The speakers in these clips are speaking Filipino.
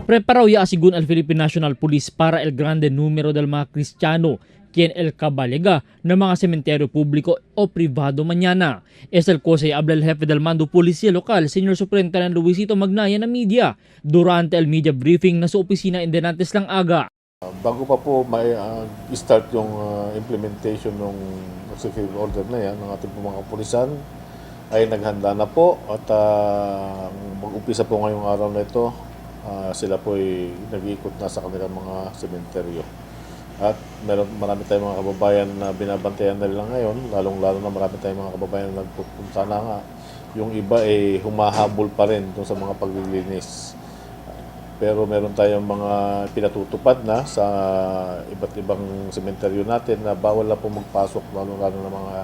Preparaw ya asigun al Philippine National Police para el grande numero del mga Kristiyano quien el kabalega ng mga sementeryo publiko o privado mañana. Es el cosa y habla el jefe del mando policía local, Senior Superintendent Luisito Magnaya na media durante el media briefing na sa opisina Indenantes lang aga. Bago pa po may start yung implementation ng executive order na yan ng ating mga kapulisan, ay naghanda na po at mag-umpisa po ngayong araw na ito. Sila po ay nag-iikot na sa kanilang mga sementeryo. At marami tayong mga kababayan na binabantayan nila ngayon, lalong-lalo na marami tayong mga kababayan na nagpupunta na nga. Yung iba ay humahabol pa rin doon sa mga paglilinis. Pero meron tayong mga pinatutupad na sa iba't ibang sementeryo natin na bawal na po magpasok, lalong-lalo na mga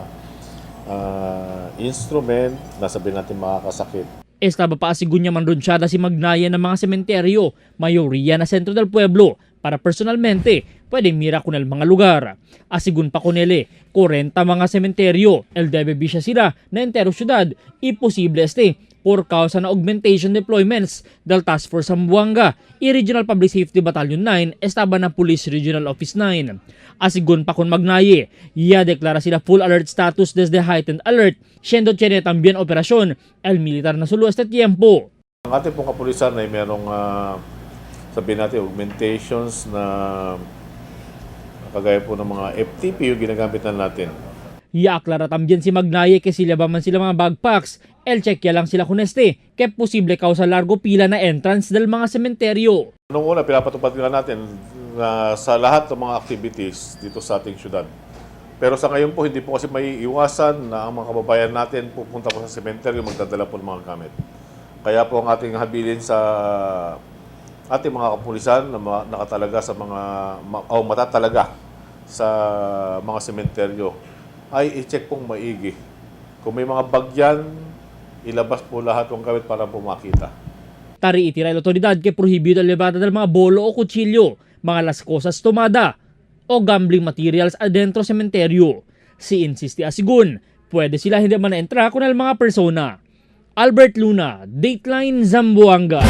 instrument na sabihin natin makakasakit. Estaba pa asigunya manronsyada si Magnaya ng mga sementeryo, mayoriya na sentro del pueblo, para personalmente pwedeng mira con el mga lugar. Asigun pa konele, 40 mga sementeryo, el debe bisya sila na entero syudad, imposible este por causa na augmentation deployments del Task Force Zamboanga y Regional Public Safety Battalion 9 estaba na Police Regional Office 9. Asigun pa kon Magnaye, ya deklara sila full alert status desde heightened alert, siendo tiene también operasyon el militar na solo este tiempo. Ang ating pong kapulisan ay merong sabihin natin augmentations na kagaya po ng mga FTP yung ginagamitan natin. Iaklara también si Magnaye que sila ba man sila mga bagpacks, el checkya lang sila kung este, que posible causa largo pila na entrance del mga sementeryo. Noong una, pinapatupad nga natin na sa lahat ng mga activities dito sa ating syudad. Pero sa ngayon po, hindi po kasi may iwasan na ang mga kababayan natin pupunta po sa sementeryo, magdadala po ng mga gamit. Kaya po ang ating habilin sa ating mga kapulisan na nakatalaga sa mga, o matatalaga sa mga sementeryo, ay i-check pong maigi. Kung may mga bagyan, ilabas po lahat ng gamit para po makita. Tari itira el otoridad que prohibido el levada del mga bolo o kutsilyo, mga las cosas tomada, o gambling materials adentro sementeryo. Si insiste asigun, pwede sila hindi man na entra con el mga persona. Albert Luna, Dateline Zamboanga.